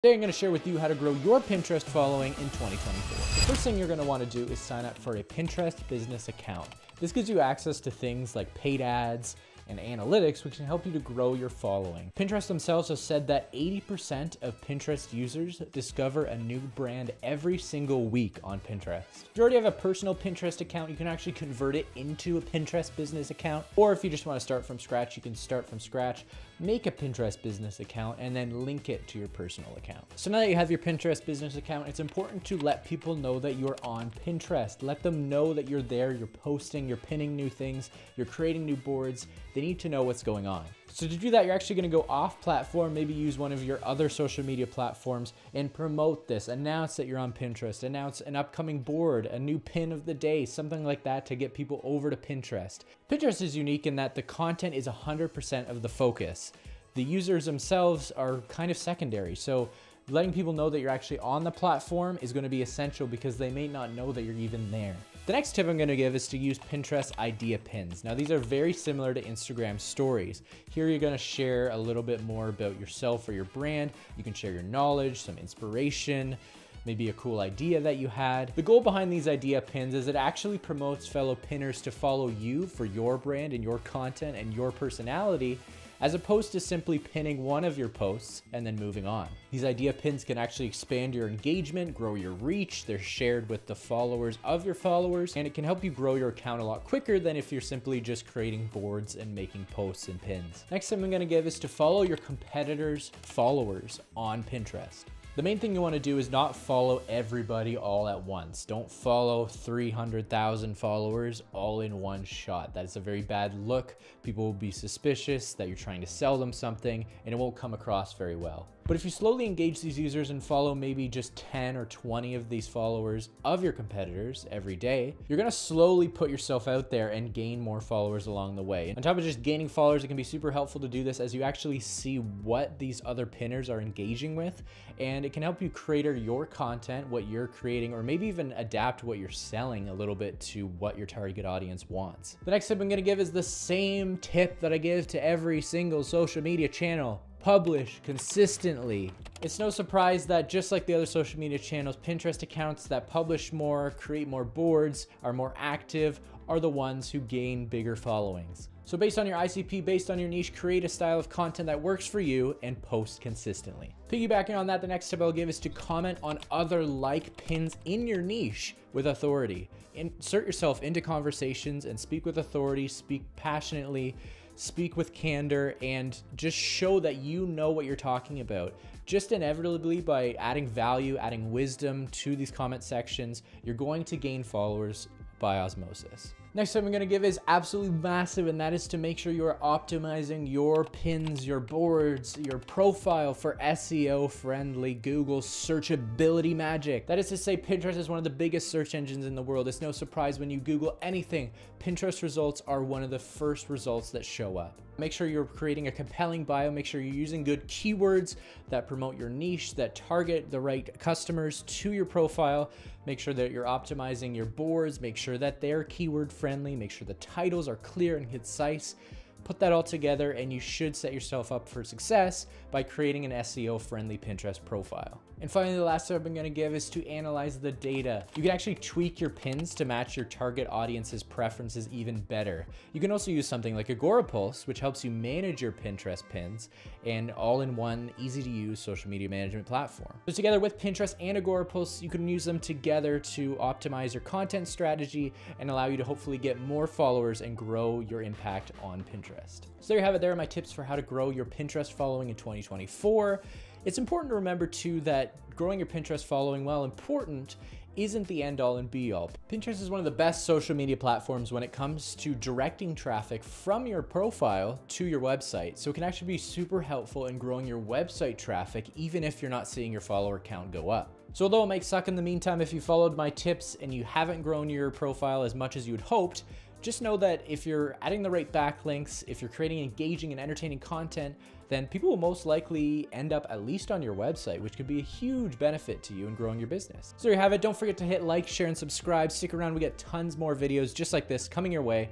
Today I'm going to share with you how to grow your Pinterest following in 2024. The first thing you're going to want to do is sign up for a Pinterest business account. This gives you access to things like paid ads and analytics, which can help you to grow your following. Pinterest themselves have said that 80% of Pinterest users discover a new brand every single week on Pinterest. If you already have a personal Pinterest account, you can actually convert it into a Pinterest business account. Or if you just want to start from scratch, you can start from scratch, make a Pinterest business account, and then link it to your personal account. So now that you have your Pinterest business account, it's important to let people know that you're on Pinterest. Let them know that you're there, you're posting, you're pinning new things, you're creating new boards. They need to know what's going on. So to do that, you're actually going to go off platform, maybe use one of your other social media platforms and promote this. Announce that you're on Pinterest, announce an upcoming board, a new pin of the day, something like that to get people over to Pinterest. Pinterest is unique in that the content is 100% of the focus. The users themselves are kind of secondary. So letting people know that you're actually on the platform is going to be essential because they may not know that you're even there. The next tip I'm going to give is to use Pinterest idea pins. Now these are very similar to Instagram stories. Here you're going to share a little bit more about yourself or your brand. You can share your knowledge, some inspiration, maybe a cool idea that you had. The goal behind these idea pins is it actually promotes fellow pinners to follow you for your brand and your content and your personality, as opposed to simply pinning one of your posts and then moving on. These idea pins can actually expand your engagement, grow your reach. They're shared with the followers of your followers, and it can help you grow your account a lot quicker than if you're simply just creating boards and making posts and pins. Next tip I'm gonna give is to follow your competitors' followers on Pinterest. The main thing you want to do is not follow everybody all at once. Don't follow 300,000 followers all in one shot. That is a very bad look. People will be suspicious that you're trying to sell them something, and it won't come across very well. But if you slowly engage these users and follow maybe just 10 or 20 of these followers of your competitors every day, you're gonna slowly put yourself out there and gain more followers along the way. On top of just gaining followers, it can be super helpful to do this as you actually see what these other pinners are engaging with, and it can help you cater your content, what you're creating, or maybe even adapt what you're selling a little bit to what your target audience wants. The next tip I'm gonna give is the same tip that I give to every single social media channel. Publish consistently. It's no surprise that just like the other social media channels, Pinterest accounts that publish more, create more boards, are more active, are the ones who gain bigger followings. So based on your ICP, based on your niche, create a style of content that works for you and post consistently. Piggybacking on that, the next tip I'll give is to comment on other like pins in your niche with authority. Insert yourself into conversations and speak with authority, speak passionately, speak with candor, and just show that you know what you're talking about. Just inevitably, by adding value, adding wisdom to these comment sections, you're going to gain followers by osmosis. Next tip I'm going to give is absolutely massive, and that is to make sure you are optimizing your pins, your boards, your profile for SEO friendly Google searchability magic. That is to say, Pinterest is one of the biggest search engines in the world. It's no surprise when you Google anything, Pinterest results are one of the first results that show up. Make sure you're creating a compelling bio. Make sure you're using good keywords that promote your niche, that target the right customers to your profile. Make sure that you're optimizing your boards. Make sure that they're keyword friendly. Make sure the titles are clear and concise. Put that all together and you should set yourself up for success by creating an SEO friendly Pinterest profile. And finally, the last tip I'm going to give is to analyze the data. You can actually tweak your pins to match your target audience's preferences even better. You can also use something like Agorapulse, which helps you manage your Pinterest pins, and all in one easy to use social media management platform. So together with Pinterest and Agorapulse, you can use them together to optimize your content strategy and allow you to hopefully get more followers and grow your impact on Pinterest. So there you have it. There are my tips for how to grow your Pinterest following in 2024. It's important to remember too that growing your Pinterest following, while important, isn't the end all and be all. Pinterest is one of the best social media platforms when it comes to directing traffic from your profile to your website. So it can actually be super helpful in growing your website traffic, even if you're not seeing your follower count go up. So although it might suck in the meantime if you followed my tips and you haven't grown your profile as much as you had hoped, just know that if you're adding the right backlinks, if you're creating engaging and entertaining content, then people will most likely end up at least on your website, which could be a huge benefit to you in growing your business. So there you have it. Don't forget to hit like, share, and subscribe. Stick around. We get tons more videos just like this coming your way.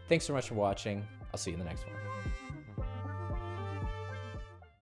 Thanks so much for watching. I'll see you in the next one.